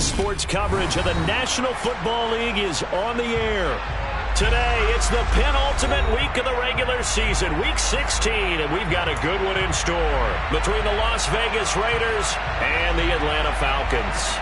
NBC Sports coverage of the National Football League is on the air. Today, it's the penultimate week of the regular season, Week 16, and we've got a good one in store between the Las Vegas Raiders and the Atlanta Falcons.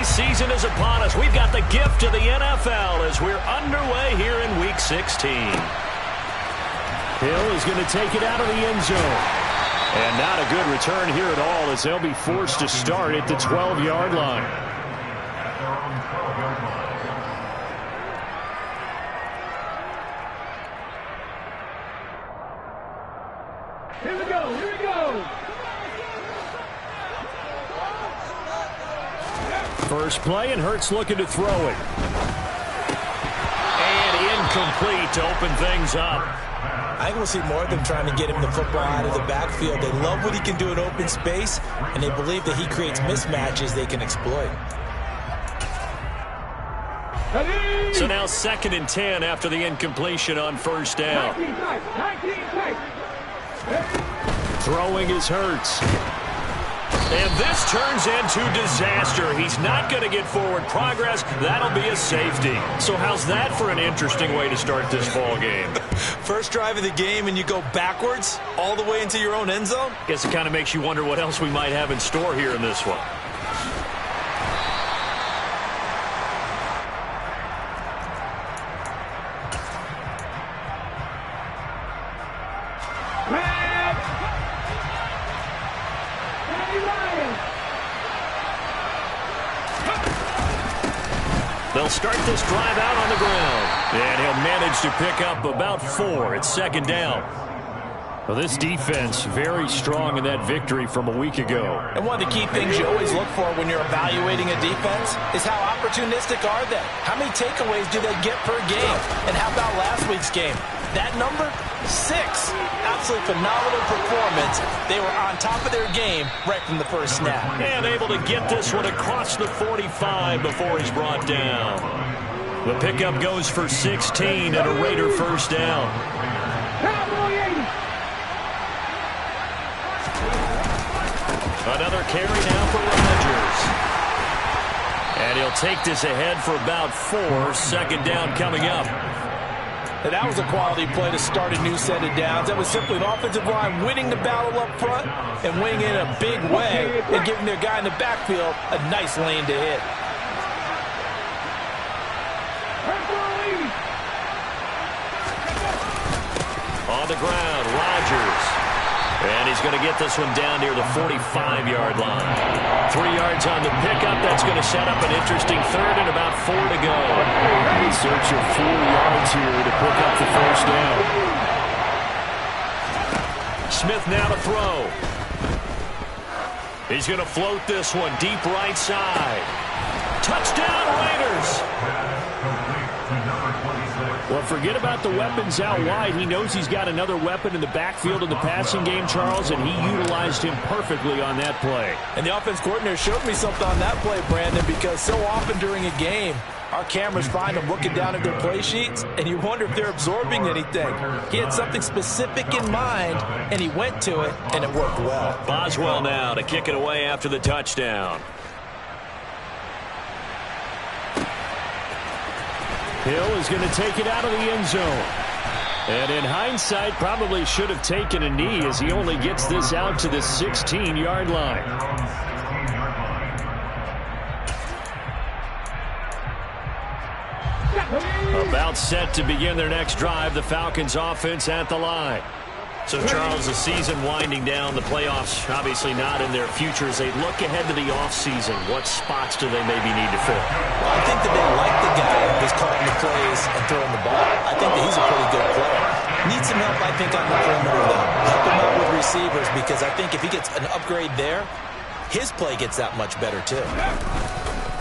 Season is upon us. We've got the gift of the NFL as we're underway here in Week 16. Hill is going to take it out of the end zone. And not a good return here at all as they'll be forced to start at the 12-yard line. Here we go, here we go. First play, and Hurts looking to throw it. And incomplete to open things up. I think we'll see more of them trying to get him the football out of the backfield. They love what he can do in open space, and they believe that he creates mismatches they can exploit. So now 2nd and 10 after the incompletion on first down. Throwing is Hurts. And this turns into disaster. He's not going to get forward progress. That'll be a safety. So how's that for an interesting way to start this ball game? First drive of the game and you go backwards all the way into your own end zone? Guess it kind of makes you wonder what else we might have in store here in this one. They'll start this drive out on the ground. And he'll manage to pick up about 4. It's 2nd down. Well, this defense very strong in that victory from a week ago. And one of the key things you always look for when you're evaluating a defense is how opportunistic are they? How many takeaways do they get per game? And how about last week's game? That number? 6. Absolutely phenomenal performance. They were on top of their game right from the first snap. And able to get this one across the 45 before he's brought down. The pickup goes for 16 and a Raider first down. Another carry now for Rodgers. And he'll take this ahead for about 4. 2nd down coming up. And that was a quality play to start a new set of downs. That was simply an offensive line winning the battle up front and winning in a big way and giving their guy in the backfield a nice lane to hit. On the ground, Rodgers. And he's going to get this one down near the 45-yard line. 3 yards on the pickup. That's going to set up an interesting 3rd and about 4 to go. In search of 4 yards here to pick up the first down. Smith now to throw. He's going to float this one deep right side. Touchdown, Raiders! Well, forget about the weapons out wide. He knows he's got another weapon in the backfield in the passing game, Charles, and he utilized him perfectly on that play. And the offense coordinator showed me something on that play, Brandon, because so often during a game, our cameras find them looking down at their play sheets, and you wonder if they're absorbing anything. He had something specific in mind, and he went to it, and it worked well. Boswell now to kick it away after the touchdown. Hill is going to take it out of the end zone. And in hindsight, probably should have taken a knee as he only gets this out to the 16-yard line. About set to begin their next drive, the Falcons offense at the line. So, Charles, the season winding down, the playoffs obviously not in their future. As they look ahead to the offseason, what spots do they maybe need to fill? Well, I think that they like the guy who's calling the plays and throwing the ball. I think that he's a pretty good player. Needs some help, I think, on the perimeter, though. Help him out with receivers, because I think if he gets an upgrade there, his play gets that much better, too.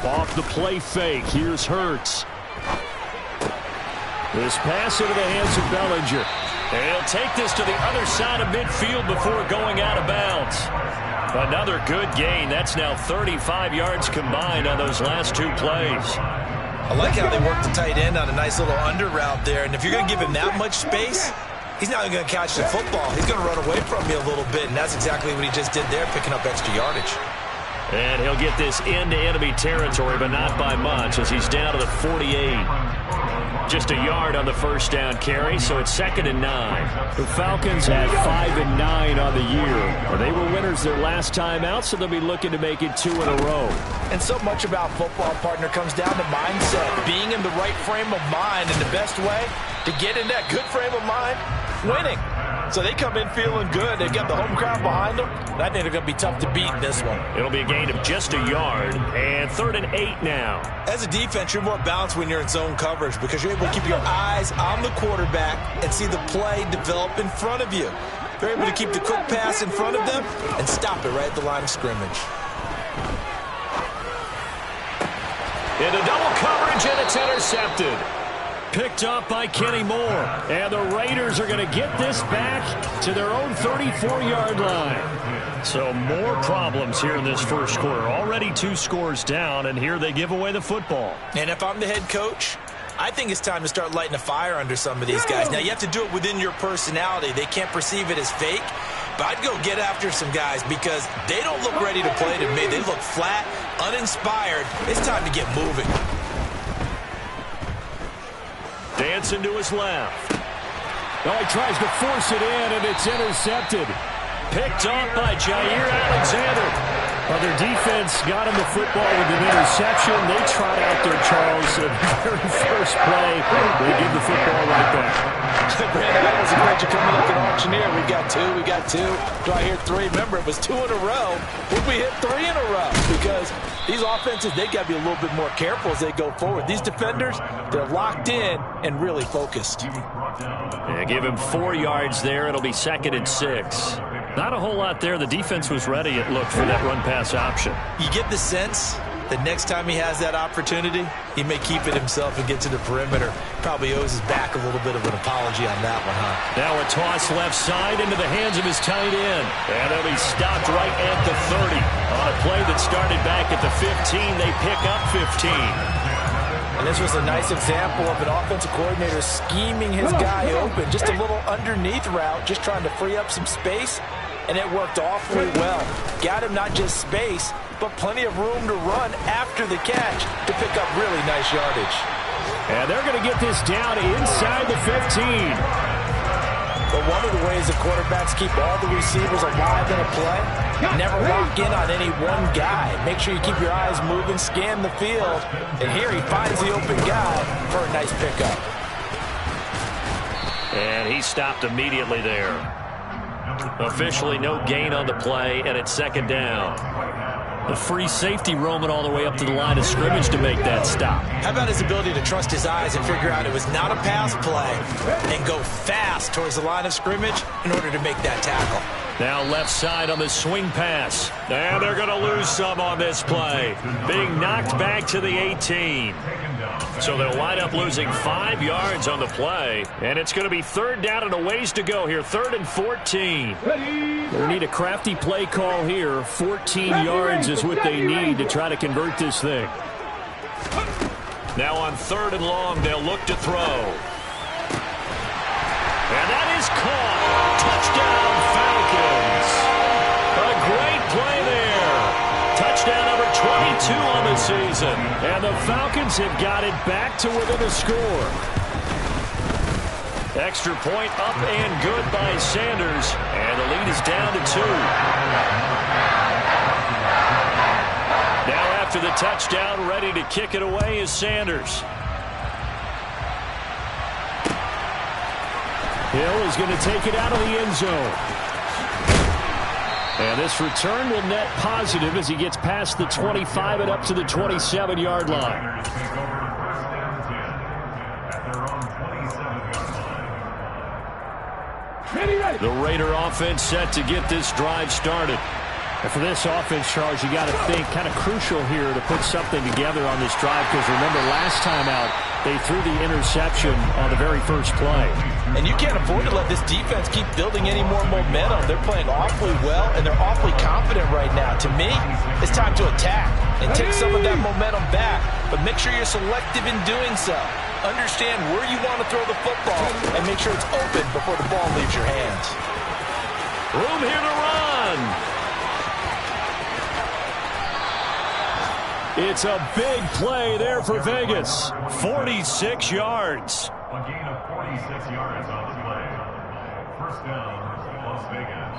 Off the play fake, here's Hurts. This pass into the hands of Bellinger. And he'll take this to the other side of midfield before going out of bounds. Another good gain. That's now 35 yards combined on those last two plays. I like how they worked the tight end on a nice little under route there. And if you're going to give him that much space, he's not going to catch the football. He's going to run away from you a little bit, and that's exactly what he just did there, picking up extra yardage. And he'll get this into enemy territory, but not by much, as he's down to the 48. Just a yard on the first down carry, so it's 2nd and 9. The Falcons had 5 and 9 on the year. They were winners their last time out, so they'll be looking to make it 2 in a row. And so much about football, partner, comes down to mindset, being in the right frame of mind, and the best way to get in that good frame of mind, winning. So they come in feeling good. They've got the home crowd behind them. And I think they're going to be tough to beat in this one. It'll be a gain of just a yard, and 3rd and 8 now. As a defense, you're more balanced when you're in zone coverage because you're able to keep your eyes on the quarterback and see the play develop in front of you. You're able to keep the quick pass in front of them and stop it right at the line of scrimmage. Into double coverage, and it's intercepted. Picked up by Kenny Moore. And the Raiders are going to get this back to their own 34-yard line. So more problems here in this first quarter. Already 2 scores down, and here they give away the football. And if I'm the head coach, I think it's time to start lighting a fire under some of these guys. Now, you have to do it within your personality. They can't perceive it as fake. But I'd go get after some guys because they don't look ready to play to me. They look flat, uninspired. It's time to get moving. Dancing to his left. Well, he tries to force it in, and it's intercepted. Picked up by Jair Alexander. Well, their defense got him the football with an interception. They trot out there, Charles, at the very first play. They give the football right back. Brandon, that was a great. You're coming like an auctioneer. We got 2, we got 2. Do I hear 3? Remember, it was 2 in a row. Would we hit 3 in a row? Because these offenses, they got to be a little bit more careful as they go forward. These defenders, they're locked in and really focused. Yeah, give him 4 yards there. It'll be 2nd and 6. Not a whole lot there. The defense was ready, it looked, for that run-pass option. You get the sense that next time he has that opportunity, he may keep it himself and get to the perimeter. Probably owes his back a little bit of an apology on that one, huh? Now a toss left side into the hands of his tight end. And they'll be stopped right at the 30. On a play that started back at the 15, they pick up 15. And this was a nice example of an offensive coordinator scheming his guy open. Just a little underneath route, just trying to free up some space. And it worked awfully well. Got him not just space, but plenty of room to run after the catch to pick up really nice yardage. And they're going to get this down inside the 15. But one of the ways the quarterbacks keep all the receivers alive in a play, never lock in on any one guy. Make sure you keep your eyes moving, scan the field. And here he finds the open guy for a nice pickup. And he stopped immediately there. Officially no gain on the play, and it's 2nd down. The free safety roaming all the way up to the line of scrimmage to make that stop. How about his ability to trust his eyes and figure out it was not a pass play and go fast towards the line of scrimmage in order to make that tackle. Now left side on the swing pass. And they're going to lose some on this play. Being knocked back to the 18. So they'll wind up losing 5 yards on the play. And it's going to be 3rd down and a ways to go here. 3rd and 14. They need a crafty play call here. 14 yards is what they need to try to convert this thing. Now on 3rd and long, they'll look to throw. And that is caught. Touchdown, Falcons. A great play there. Touchdown number 22 on the season. And the Falcons have got it back to within a score. Extra point up and good by Sanders. And the lead is down to 2. Now after the touchdown, ready to kick it away is Sanders. Hill is going to take it out of the end zone. And this return will net positive as he gets past the 25 and up to the 27-yard line. The Raider offense set to get this drive started. And for this offense, Charles, you got to think kind of crucial here to put something together on this drive, because remember last time out they threw the interception on the very first play. And you can't afford to let this defense keep building any more momentum. They're playing awfully well, and they're awfully confident right now. To me, it's time to attack and take some of that momentum back, but make sure you're selective in doing so. Understand where you want to throw the football and make sure it's open before the ball leaves your hands. Room here to run. It's a big play there for Vegas. 46 yards. A gain of 46 yards on the play. First down, Las Vegas.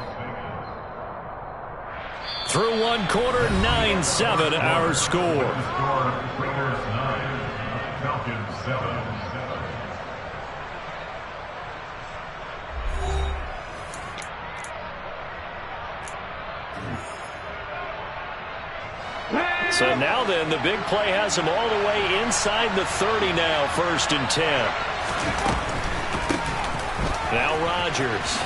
Through one quarter, 9-7 our score. Raiders 9, Falcons 7. So now then, the big play has him all the way inside the 30 now, 1st and 10. Now Rodgers.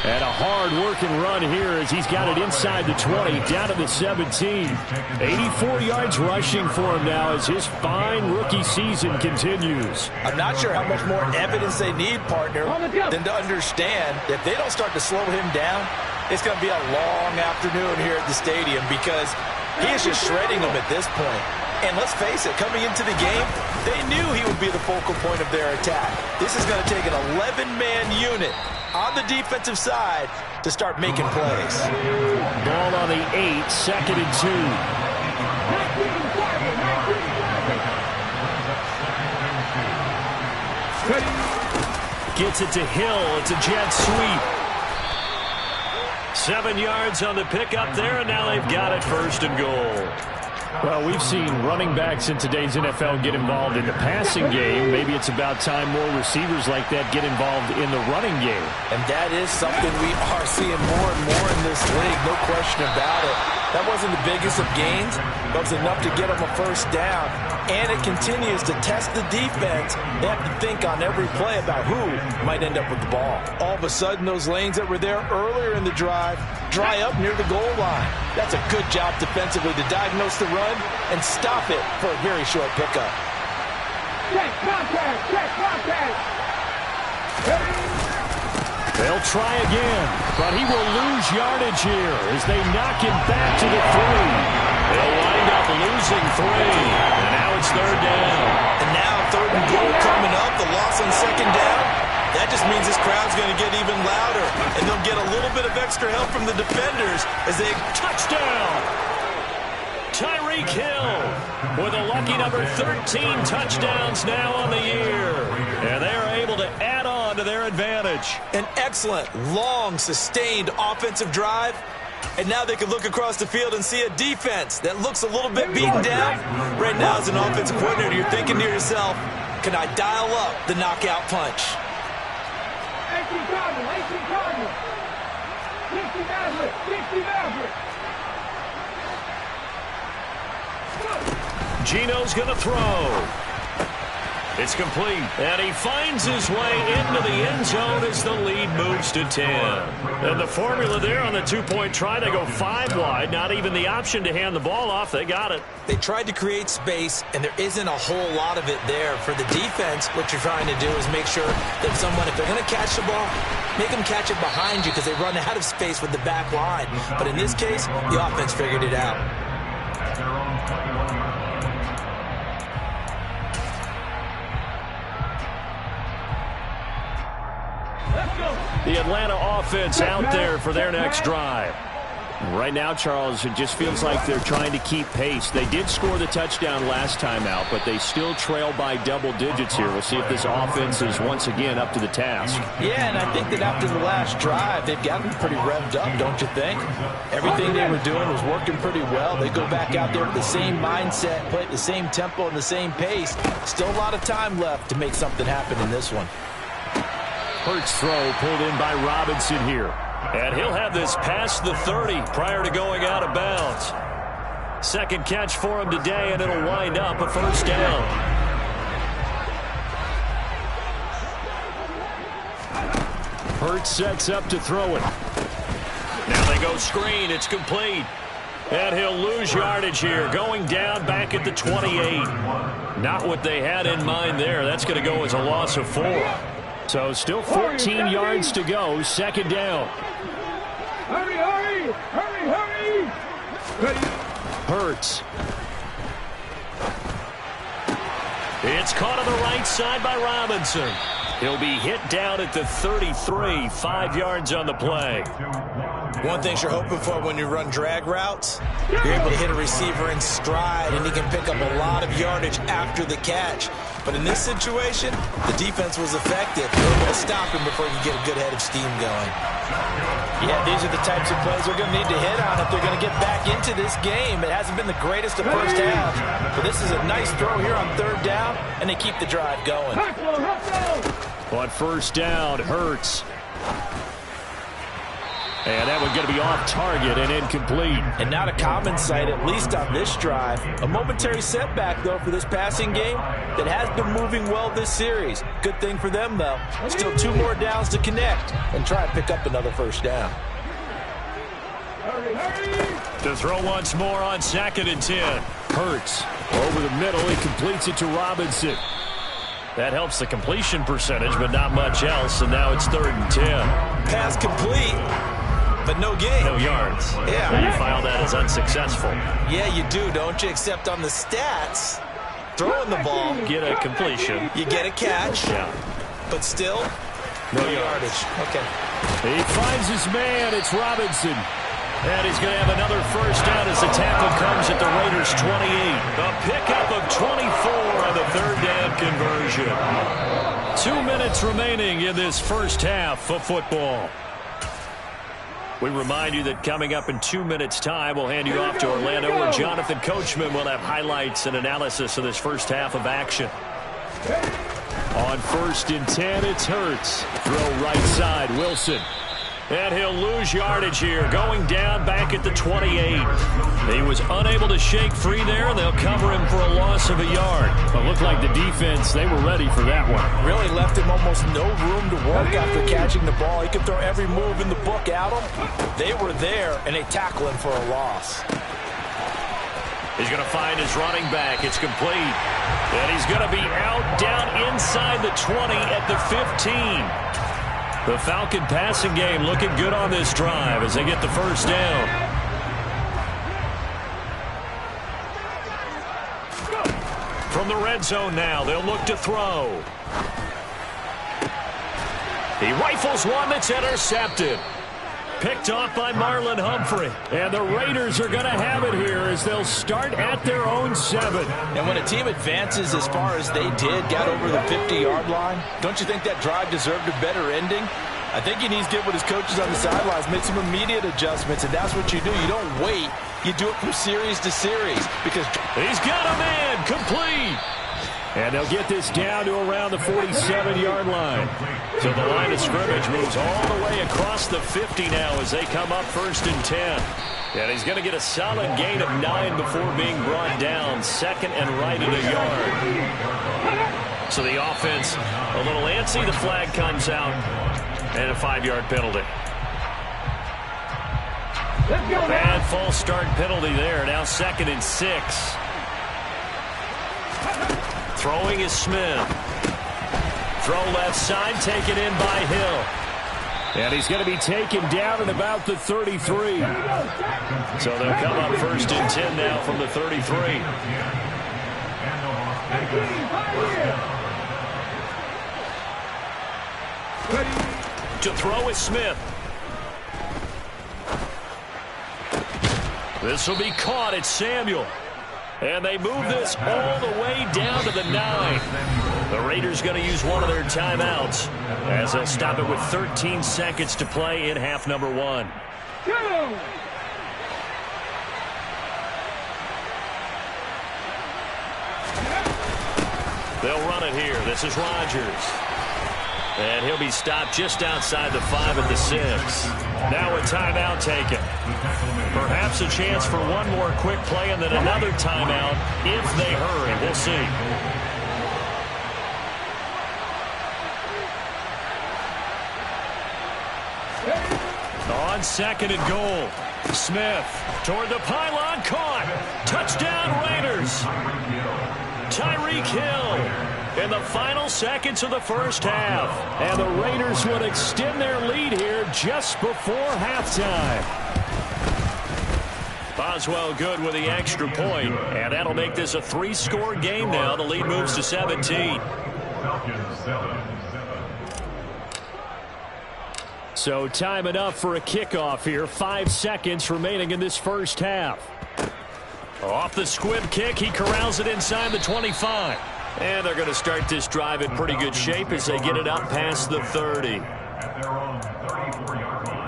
And a hard-working run here as he's got it inside the 20, down to the 17. 84 yards rushing for him now as his fine rookie season continues. I'm not sure how much more evidence they need, partner, than to understand that if they don't start to slow him down, it's going to be a long afternoon here at the stadium, because he is just shredding them at this point. And let's face it, coming into the game, they knew he would be the focal point of their attack. This is going to take an 11-man unit on the defensive side to start making plays. Ball on the 8, 2nd and 2. Gets it to Hill. It's a jet sweep. 7 yards on the pickup there, and now they've got it 1st and goal. Well, we've seen running backs in today's NFL get involved in the passing game. Maybe it's about time more receivers like that get involved in the running game. And that is something we are seeing more and more in this league, no question about it. That wasn't the biggest of gains, but it was enough to get them a 1st down. And it continues to test the defense. They have to think on every play about who might end up with the ball. All of a sudden, those lanes that were there earlier in the drive dry up near the goal line. That's a good job defensively to diagnose the run and stop it for a very short pickup. Check contact! Check contact! They'll try again, but he will lose yardage here as they knock him back to the 3. They'll wind up losing 3, and now it's 3rd down. And now 3rd and goal coming up, the loss on 2nd down. That just means this crowd's going to get even louder, and they'll get a little bit of extra help from the defenders as they... Touchdown! Tyreek Hill with a lucky number 13 touchdowns now on the year. And they are able to add on to their advantage. An excellent, long, sustained offensive drive. And now they can look across the field and see a defense that looks a little bit beaten down. Right now, as an offensive coordinator, you're thinking to yourself, can I dial up the knockout punch? 18 Cardinals, 18 Cardinals. 60 Maverick, 60 Maverick. Geno's going to throw. It's complete, and he finds his way into the end zone as the lead moves to 10. And the formula there on the 2-point try, they go 5 wide, not even the option to hand the ball off. They got it. They tried to create space, and there isn't a whole lot of it there. For the defense, what you're trying to do is make sure that someone, if they're going to catch the ball, make them catch it behind you because they run out of space with the back line. But in this case, the offense figured it out. The Atlanta offense out there for their next drive. Right now, Charles, it just feels like they're trying to keep pace. They did score the touchdown last time out, but they still trail by double digits here. We'll see if this offense is once again up to the task. Yeah, and I think that after the last drive, they've gotten pretty revved up, don't you think? Everything they were doing was working pretty well. They go back out there with the same mindset, play at the same tempo and the same pace. Still a lot of time left to make something happen in this one. Hurts throw pulled in by Robinson here. And he'll have this past the 30 prior to going out of bounds. Second catch for him today, and it'll wind up a 1st down. Hurts sets up to throw it. Now they They go screen. It's complete. And he'll lose yardage here, going down back at the 28. Not what they had in mind there. That's going to go as a loss of 4. So still 14 yards to go, second down. Hurry, hurry! Hurry, hurry! Ready? Hurts. It's caught on the right side by Robinson. He'll be hit down at the 33, 5 yards on the play. One thing you're hoping for when you run drag routes, you're able to hit a receiver in stride, and he can pick up a lot of yardage after the catch. But in this situation, the defense was effective. They were able to stop him before he could get a good head of steam going. Yeah, these are the types of plays they're going to need to hit on if they're going to get back into this game. It hasn't been the greatest of first halves, but this is a nice throw here on third down, and they keep the drive going. On first down, Hurts. And that one's going to be off target and incomplete. And not a common sight, at least on this drive. A momentary setback, though, for this passing game that has been moving well this series. Good thing for them, though. Still 2 more downs to connect and try and pick up another first down. To throw once more on 2nd and 10. Hurts over the middle. He completes it to Robinson. That helps the completion percentage, but not much else. And now it's 3rd and 10. Pass complete, but no gain. No yards. Yeah. And you file that as unsuccessful. Yeah, you do, don't you? Except on the stats, throwing the ball, Get a completion. you get a catch, Yeah. but still, No yardage. Okay. He finds his man. It's Robinson. And he's going to have another first down as the tackle comes at the Raiders' 28. A pickup of 24 on the 3rd down conversion. 2 minutes remaining in this first half of football. We remind you that coming up in 2 minutes' time, we'll hand you off to Orlando, where Jonathan Coachman will have highlights and analysis of this first half of action. On 1st and 10, it's Hurts. Throw right side, Wilson. And he'll lose yardage here, going down back at the 28. He was unable to shake free there, and they'll cover him for a loss of a yard. But looked like the defense, they were ready for that one. Really left him almost no room to work after catching the ball. He could throw every move in the book at him. They were there, and they tackle him for a loss. He's going to find his running back. It's complete. And he's going to be out down inside the 20 at the 15. The Falcon passing game looking good on this drive as they get the first down. From the red zone now, they'll look to throw. He rifles one that's intercepted. Picked off by Marlon Humphrey. And the Raiders are going to have it here as they'll start at their own 7. And when a team advances as far as they did, got over the 50-yard line, don't you think that drive deserved a better ending? I think he needs to get with his coaches on the sidelines, make some immediate adjustments, and that's what you do. You don't wait. You do it from series to series. Because he's got a man complete. And they'll get this down to around the 47-yard line. So the line of scrimmage moves all the way across the 50 now as they come up 1st and 10. And he's going to get a solid gain of 9 before being brought down. 2nd and right at a yard. So the offense a little antsy. The flag comes out. And a 5-yard penalty. Bad false start penalty there. Now 2nd and 6. Throwing is Smith. Throw left side, taken in by Hill. And he's going to be taken down at about the 33. So they'll come up 1st and 10 now from the 33. To throw is Smith. This will be caught. It's Samuel. And they move this all the way down to the 9. The Raiders going to use one of their timeouts as they'll stop it with 13 seconds to play in half number 1. They'll run it here. This is Rodgers. And he'll be stopped just outside the 5 at the 6. Now a timeout taken. Perhaps a chance for one more quick play and then another timeout if they hurry. We'll see. On on 2nd and goal. Smith toward the pylon, caught. Touchdown Raiders. Tyreek Hill in the final seconds of the first half. And the Raiders would extend their lead here just before halftime. Boswell good with the extra point, and that'll make this a 3-score game now. The lead moves to 17. Falcons 7. So time enough for a kickoff here. 5 seconds remaining in this first half. Off the squib kick, he corrals it inside the 25. And they're going to start this drive in pretty good shape as they get it up past the 30. At their own 34-yard line.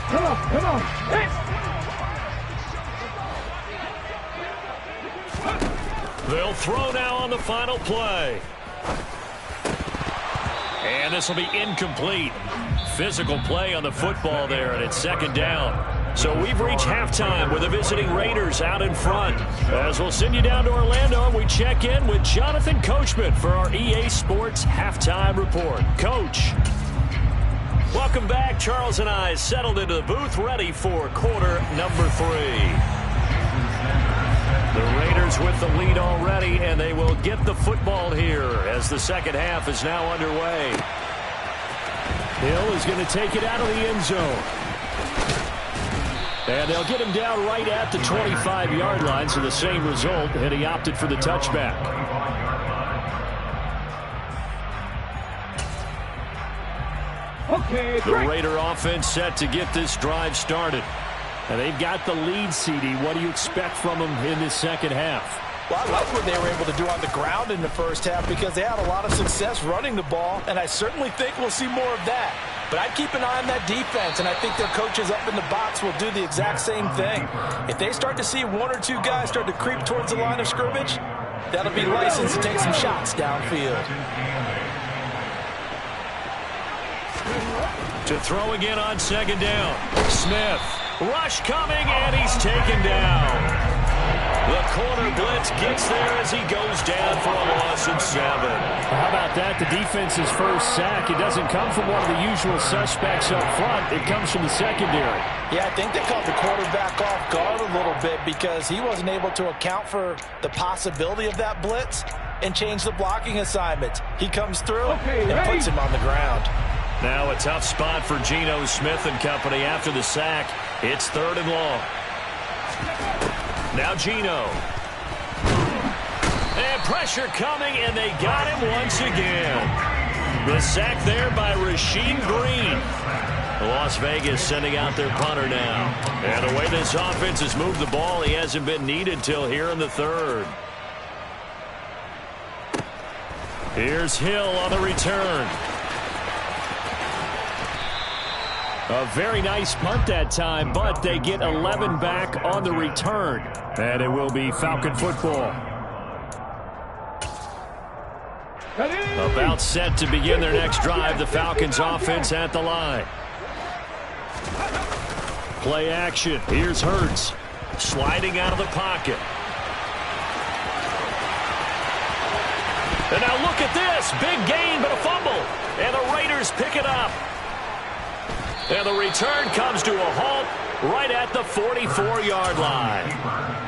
Come on. They'll throw now on the final play. And this will be incomplete. Physical play on the football there, and it's 2nd down. So we've reached halftime with the visiting Raiders out in front. As we'll send you down to Orlando, we check in with Jonathan Coachman for our EA Sports Halftime Report. Coach. Welcome back. Charles and I settled into the booth, ready for quarter number 3. The Raiders with the lead already, and they will get the football here as the second half is now underway. Hill is going to take it out of the end zone. And they'll get him down right at the 25-yard line, so the same result, and he opted for the touchback. Okay, The Raider offense set to get this drive started. And they've got the lead, CD. What do you expect from them in this second half? Well, I like what they were able to do on the ground in the first half because they had a lot of success running the ball, and I certainly think we'll see more of that. But I'd keep an eye on that defense, and I think their coaches up in the box will do the exact same thing. If they start to see 1 or 2 guys start to creep towards the line of scrimmage, that'll be license to take some shots downfield. To throw again on 2nd down. Smith. Rush coming, and he's taken down. The corner blitz gets there as he goes down for a loss of 7. How about that? The defense's first sack. It doesn't come from one of the usual suspects up front. It comes from the secondary. Yeah, I think they caught the quarterback off guard a little bit because he wasn't able to account for the possibility of that blitz and change the blocking assignments. He comes through and puts him on the ground. Now a tough spot for Geno Smith and company after the sack. It's 3rd and long. Now Geno. And pressure coming, and they got him once again. The sack there by Rasheem Green. Las Vegas sending out their punter now. And the way this offense has moved the ball, he hasn't been needed till here in the 3rd. Here's Hill on the return. A very nice punt that time, but they get 11 back on the return. And it will be Falcon football. About set to begin their next drive, the Falcons offense at the line. Play action. Here's Hurts. Sliding out of the pocket. And now look at this. Big gain, but a fumble. And the Raiders pick it up. And the return comes to a halt right at the 44-yard line.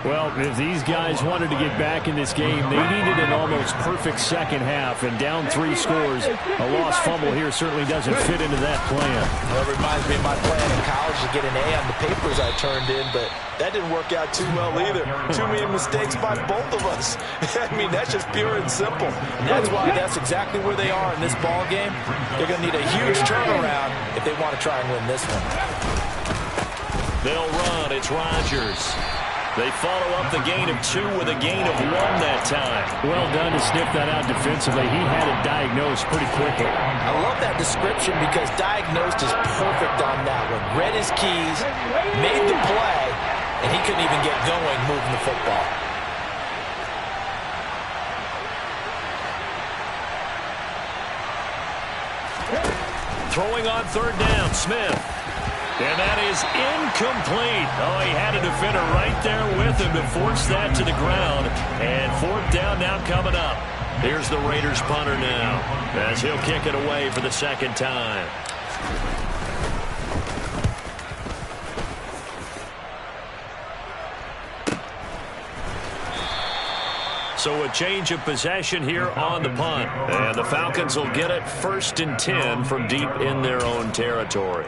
Well, if these guys wanted to get back in this game, they needed an almost perfect second half. And down 3 scores, a lost fumble here certainly doesn't fit into that plan. Well, it reminds me of my plan in college to get an A on the papers I turned in, but that didn't work out too well either. Too many mistakes by both of us. I mean, that's just pure and simple. And that's why that's exactly where they are in this ball game. They're going to need a huge turnaround if they want to try and win this one. They'll run. It's Rodgers. They follow up the gain of 2 with a gain of 1 that time. Well done to sniff that out defensively. He had it diagnosed pretty quickly. I love that description because diagnosed is perfect on that one. Read his keys, made the play, and he couldn't even get going moving the football. Throwing on 3rd down, Smith. And that is incomplete. Oh, he had a defender right there with him to force that to the ground. And 4th down now coming up. Here's the Raiders punter now, as he'll kick it away for the second time. So a change of possession here on the punt. And the Falcons will get it 1st and 10 from deep in their own territory.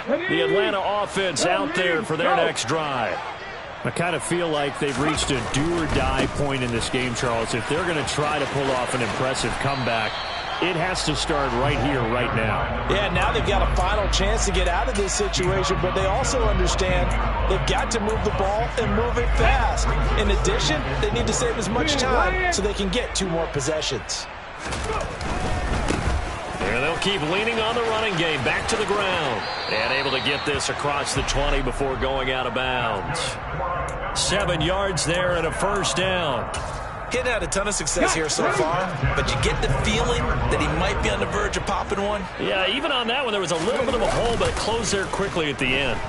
The Atlanta offense out there for their next drive. I kind of feel like they've reached a do-or-die point in this game, Charles. If they're going to try to pull off an impressive comeback, it has to start right here, right now. Yeah, now they've got a final chance to get out of this situation, but they also understand they've got to move the ball and move it fast. In addition, they need to save as much time so they can get 2 more possessions. And they'll keep leaning on the running game, back to the ground. And able to get this across the 20 before going out of bounds. 7 yards there and a first down. He hadn't had a ton of success here so far, but you get the feeling that he might be on the verge of popping one. Yeah, even on that one, there was a little bit of a hole, but it closed there quickly at the end.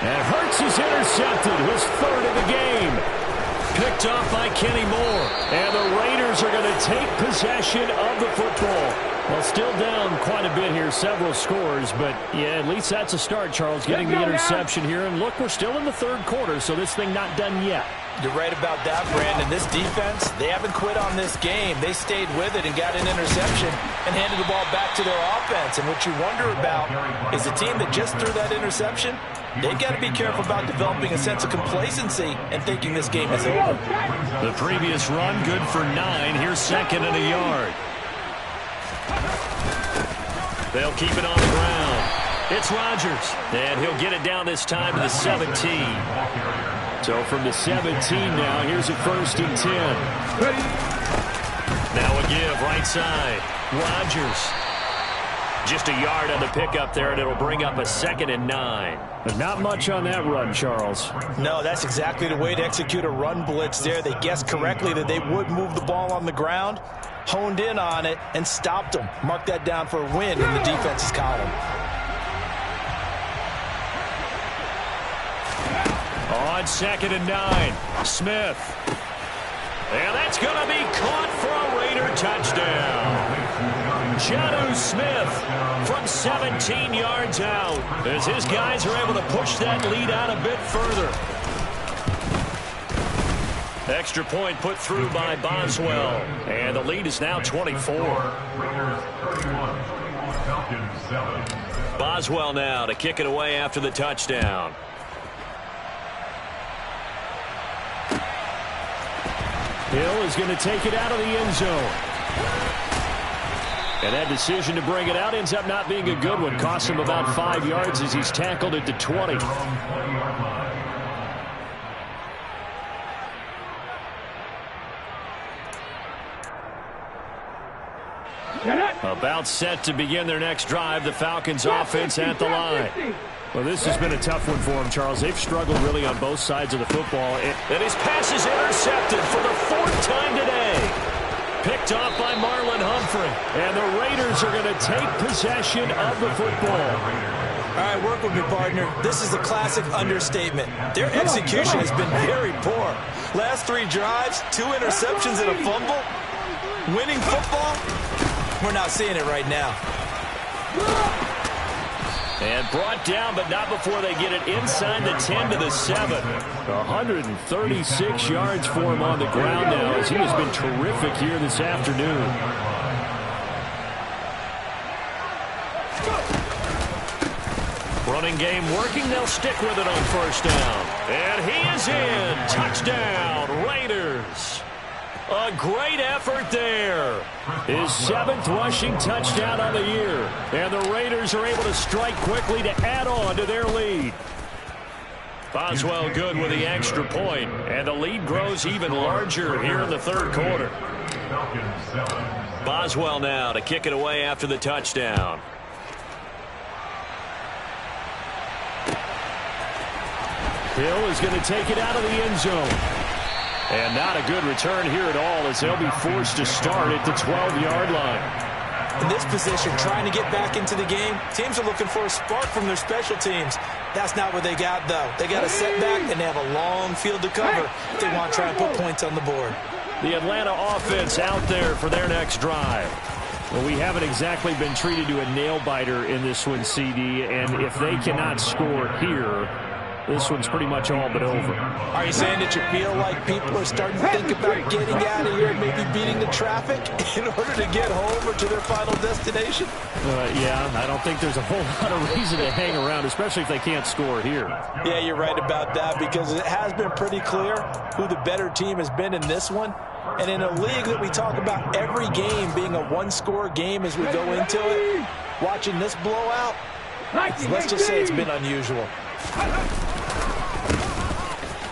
And Hurts is intercepted, his 3rd of the game. Picked off by Kenny Moore. And the Raiders are going to take possession of the football. Well, still down quite a bit here, several scores, but yeah, at least that's a start, Charles, getting the interception here. And look, we're still in the 3rd quarter, so this thing not done yet. You're right about that, Brandon. This defense, they haven't quit on this game. They stayed with it and got an interception and handed the ball back to their offense. And what you wonder about is a team that just threw that interception, they've got to be careful about developing a sense of complacency and thinking this game is over. The previous run, good for 9. Here's 2nd and a yard. They'll keep it on the ground. It's Rodgers, and he'll get it down this time to the 17. So from the 17 now, here's a 1st and 10. Now a give, right side. Rodgers. Just a yard on the pickup there, and it'll bring up a 2nd and 9. But not much on that run, Charles. No, that's exactly the way to execute a run blitz there. They guessed correctly that they would move the ball on the ground, honed in on it, and stopped them. Mark that down for a win in the defense's column. On 2nd and 9, Smith. And that's going to be caught for a Raider touchdown. Jonnu Smith from 17 yards out as his guys are able to push that lead out a bit further. Extra point put through by Boswell. And the lead is now 24. Raiders 31, Falcons 7. Boswell now to kick it away after the touchdown. Hill is going to take it out of the end zone. And that decision to bring it out ends up not being a good one. Cost him about 5 yards as he's tackled at the 20. About set to begin their next drive. The Falcons offense at the line. Well, this has been a tough one for him, Charles. They've struggled really on both sides of the football. And his pass is intercepted for the 4th time today. Picked off by Marlon Humphrey. And the Raiders are going to take possession of the football. All right, work with me, partner. This is a classic understatement. Their execution has been very poor. Last 3 drives, 2 interceptions and a fumble. Winning football, we're not seeing it right now. And brought down, but not before they get it inside the 10 to the 7. 136 yards for him on the ground now as he has been terrific here this afternoon. Running game working. They'll stick with it on 1st down. And he is in. Touchdown, Raiders. A great effort there. His 7th rushing touchdown on the year. And the Raiders are able to strike quickly to add on to their lead. Boswell good with the extra point. And the lead grows even larger here in the 3rd quarter. Boswell now to kick it away after the touchdown. Hill is going to take it out of the end zone. And not a good return here at all as they'll be forced to start at the 12-yard line. In this position, trying to get back into the game, teams are looking for a spark from their special teams. That's not what they got, though. They got a setback, and they have a long field to cover if they want to try and put points on the board. The Atlanta offense out there for their next drive. Well, we haven't exactly been treated to a nail-biter in this one, CD, and if they cannot score here, this one's pretty much all but over. Are you saying that you feel like people are starting to think about getting out of here and maybe beating the traffic in order to get home or to their final destination? Yeah, I don't think there's a whole lot of reason to hang around, especially if they can't score here. Yeah, you're right about that, because it has been pretty clear who the better team has been in this one. And in a league that we talk about every game being a one-score game as we go into it, watching this blowout, let's just say it's been unusual.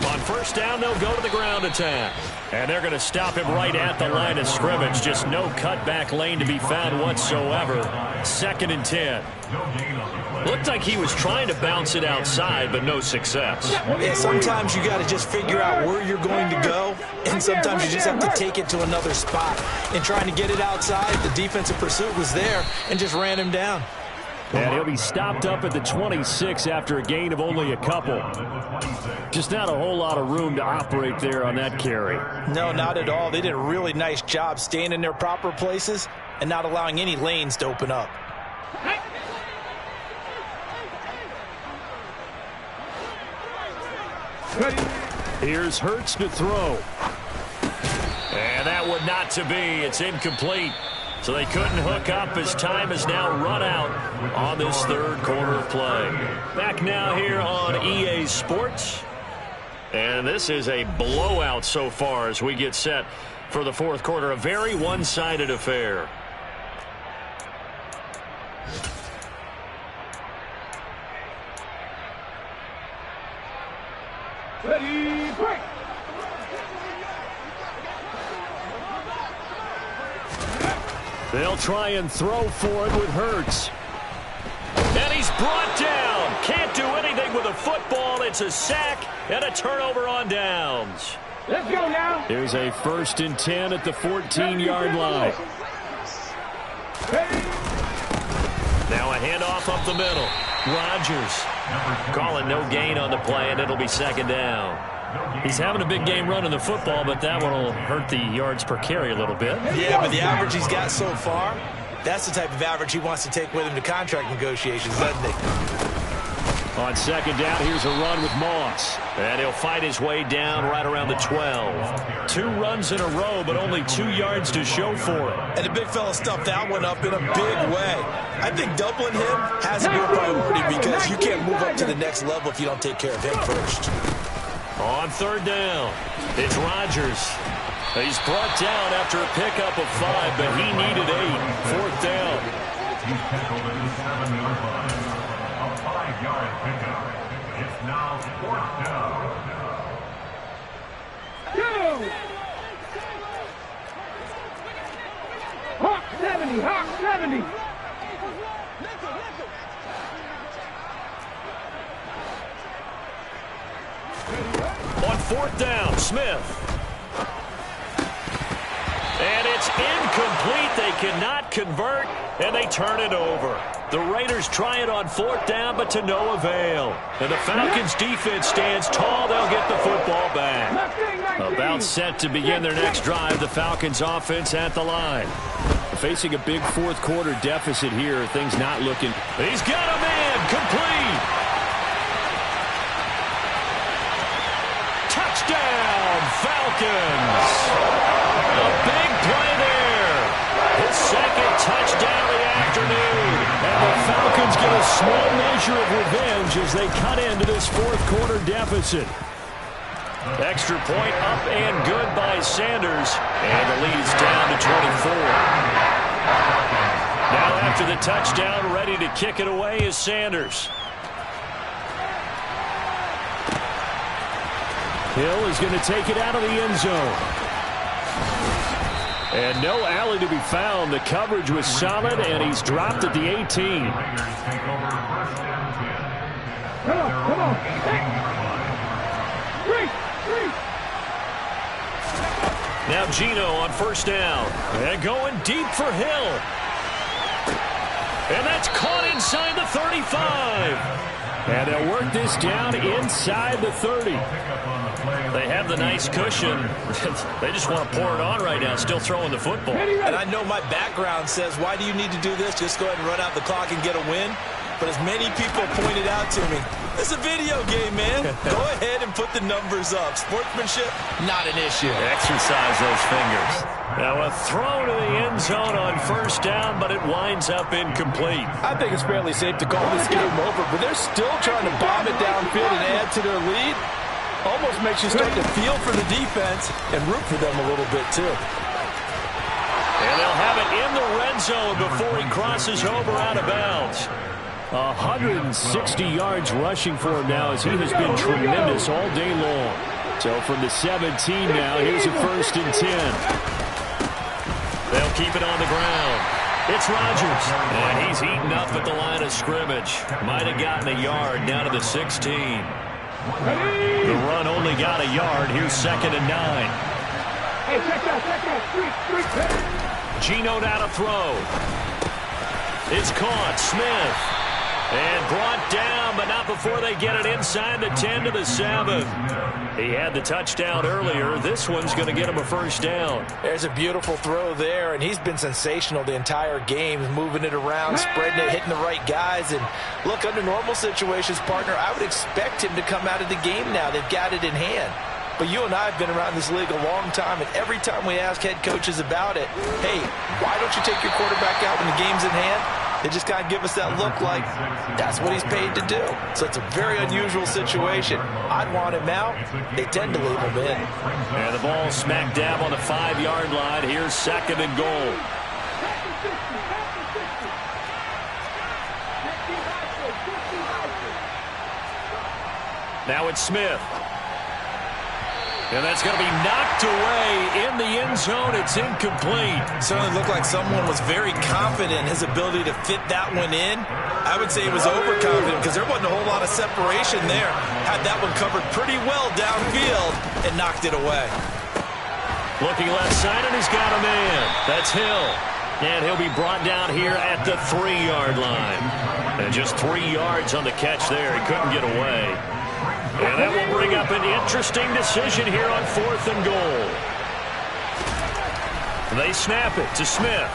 On first down, they'll go to the ground attack. And they're going to stop him right at the line of scrimmage. Just no cutback lane to be found whatsoever. 2nd and 10. Looked like he was trying to bounce it outside, but no success. Yeah, sometimes you got to just figure out where you're going to go, and sometimes you just have to take it to another spot. And trying to get it outside, the defensive pursuit was there and just ran him down. And he'll be stopped up at the 26 after a gain of only a couple. Just not a whole lot of room to operate there on that carry. No, not at all. They did a really nice job staying in their proper places and not allowing any lanes to open up. Here's Hurts to throw. And that would not to be. It's incomplete. So they couldn't hook up as time has now run out on this third quarter of play. Back now here on EA Sports. And this is a blowout so far as we get set for the fourth quarter. A very one-sided affair. Ready, break. They'll try and throw for it with Hurts. And he's brought down. Can't do anything with a football. It's a sack and a turnover on downs. Let's go now. Here's a 1st and 10 at the 14-yard line. Now a handoff up the middle. Rodgers calling no gain on the play, and it'll be 2nd down. He's having a big game running the football, but that one will hurt the yards per carry a little bit. Yeah, but the average he's got so far, that's the type of average he wants to take with him to contract negotiations, doesn't he? On 2nd down, here's a run with Moss. And he'll fight his way down right around the 12. 2 runs in a row, but only 2 yards to show for it. And the big fella stuffed that one up in a big way. I think doubling him has to be a priority because you can't move up to the next level if you don't take care of him first. On 3rd down, it's Rodgers. He's brought down after a pickup of 5, but he needed 8. 4th down. He's tackled at the 7-yard line. A 5-yard pickup. It's now 4th down. Go! Hawk 70, Hawk 70. On 4th down, Smith. And it's incomplete. They cannot convert, and they turn it over. The Raiders try it on 4th down, but to no avail. And the Falcons' defense stands tall. They'll get the football back. About set to begin their next drive, the Falcons' offense at the line. Facing a big fourth quarter deficit here, things not looking. He's got a man, complete. Touchdown, Falcons. A big play there. His 2nd touchdown of the afternoon. And the Falcons get a small measure of revenge as they cut into this fourth quarter deficit. Extra point up and good by Sanders. And the lead's down to 24. Now after the touchdown, ready to kick it away is Sanders. Hill is going to take it out of the end zone. And no alley to be found. The coverage was solid, and he's dropped at the 18. Come on. Now Geno on 1st down. And going deep for Hill. And that's caught inside the 35. And they'll work this down inside the 30. They have the nice cushion. They just want to pour it on right now, still throwing the football. And I know my background says, why do you need to do this? Just go ahead and run out the clock and get a win. But as many people pointed out to me, it's a video game, man. Go ahead and put the numbers up. Sportsmanship, not an issue. Exercise those fingers. Now a throw to the end zone on first down, but it winds up incomplete. I think it's fairly safe to call this game over, but they're still trying to bomb it downfield and add to their lead. Almost makes you start to feel for the defense and root for them a little bit, too. And they'll have it in the red zone before he crosses over out of bounds. 160 yards rushing for him now as he has been tremendous all day long. So from the 17 now, here's a 1st and 10. They'll keep it on the ground. It's Rodgers. And he's eaten up at the line of scrimmage. Might have gotten a yard down to the 16. The run only got a yard. Here's 2nd and 9. Hey, check that. Street. Geno now to throw. It's caught. Smith. And brought down, but not before they get it inside the 10 to the 7. He had the touchdown earlier. This one's going to get him a 1st down. There's a beautiful throw there, and he's been sensational the entire game, moving it around, spreading it, hitting the right guys. And look, under normal situations, partner, I would expect him to come out of the game now. They've got it in hand. But you and I have been around this league a long time, and every time we ask head coaches about it, hey, why don't you take your quarterback out when the game's in hand? They just kind of give us that look like that's what he's paid to do. So it's a very unusual situation. I'd want him out. They tend to leave him in. And the ball smack dab on the 5-yard line. Here's 2nd and goal. Now it's Smith. And that's going to be knocked away in the end zone. It's incomplete. Certainly looked like someone was very confident in his ability to fit that one in. I would say he was overconfident because there wasn't a whole lot of separation there. Had that one covered pretty well downfield and knocked it away. Looking left side, and he's got a man. That's Hill. And he'll be brought down here at the 3-yard line. And just 3 yards on the catch there. He couldn't get away. And that will bring up an interesting decision here on 4th and goal. They snap it to Smith.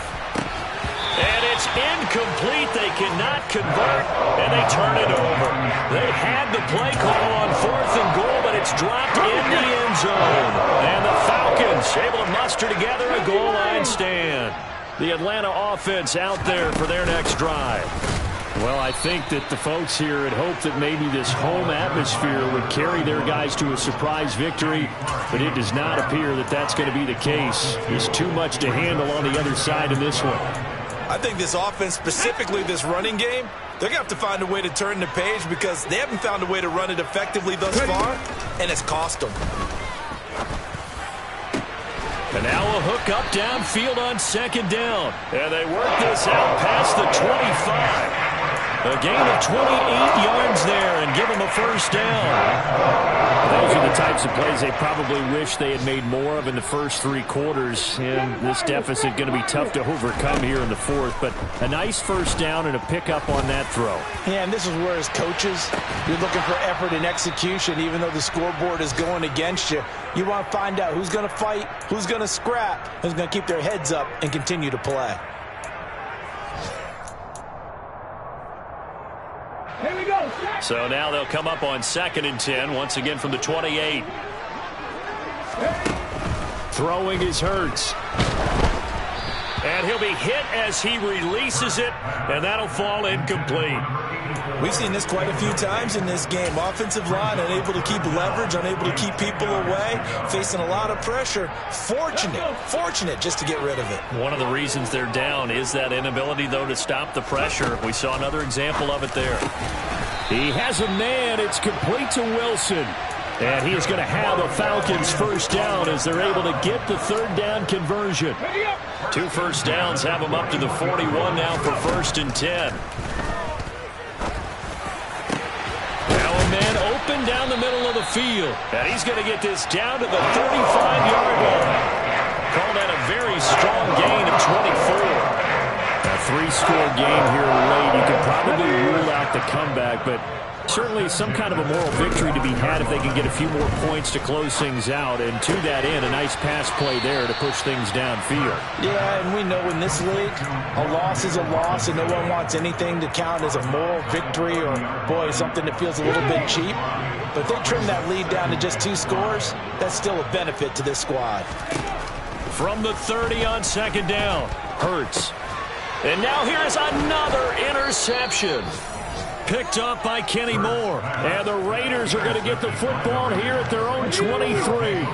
And it's incomplete. They cannot convert, and they turn it over. They had the play call on 4th and goal, but it's dropped in the end zone. And the Falcons able to muster together a goal line stand. The Atlanta offense out there for their next drive. Well, I think that the folks here had hoped that maybe this home atmosphere would carry their guys to a surprise victory, but it does not appear that that's going to be the case. There's too much to handle on the other side in this one. I think this offense, specifically this running game, they're going to have to find a way to turn the page because they haven't found a way to run it effectively thus far, and it's cost them. And now a hook up downfield on 2nd down. And they work this out past the 25. A gain of 28 yards there and give them a 1st down. Those are the types of plays they probably wish they had made more of in the first 3 quarters. And this deficit going to be tough to overcome here in the 4th. But a nice 1st down and a pickup on that throw. Yeah, and this is where as coaches, you're looking for effort and execution. Even though the scoreboard is going against you, you want to find out who's going to fight, who's going to scrap, who's going to keep their heads up and continue to play. Here we go. So now they'll come up on 2nd and 10, once again from the 28. Throwing is Hurts. And he'll be hit as he releases it, and that'll fall incomplete. We've seen this quite a few times in this game. Offensive line unable to keep leverage, unable to keep people away, facing a lot of pressure. Fortunate just to get rid of it. One of the reasons they're down is that inability, though, to stop the pressure. We saw another example of it there. He has a man. It's complete to Wilson. And he is going to have a Falcons 1st down as they're able to get the 3rd down conversion. 2 first downs have them up to the 41 now for 1st and 10. Man open down the middle of the field. And he's going to get this down to the 35-yard line. Call that a very strong gain of 24. three-score game here late. You could probably rule out the comeback, but certainly some kind of a moral victory to be had if they can get a few more points to close things out. And to that end, a nice pass play there to push things downfield. Yeah, and we know in this league, a loss is a loss, and no one wants anything to count as a moral victory or, boy, something that feels a little bit cheap. But if they trim that lead down to just 2 scores, that's still a benefit to this squad. From the 30 on second down, Hurts. And now here's another interception. Picked up by Kenny Moore. And the Raiders are going to get the football here at their own 23.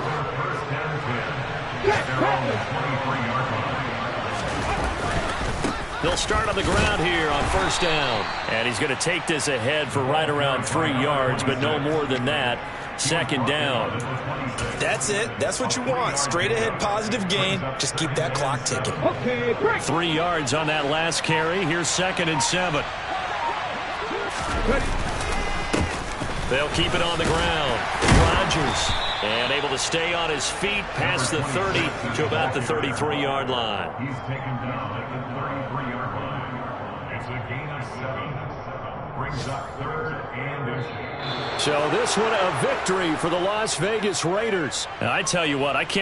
They'll start on the ground here on first down. And he's going to take this ahead for right around 3 yards, but no more than that. Second down. That's it. That's what you want. Straight ahead positive gain. Just keep that clock ticking. Okay, break. 3 yards on that last carry. Here's 2nd and 7. They'll keep it on the ground. Rodgers. And able to stay on his feet past the 30 to about the 33-yard line. He's taken down at the 33-yard line. It's a gain of 7. Brings up 3rd and inches. So this one a victory for the Las Vegas Raiders. And I tell you what, I can't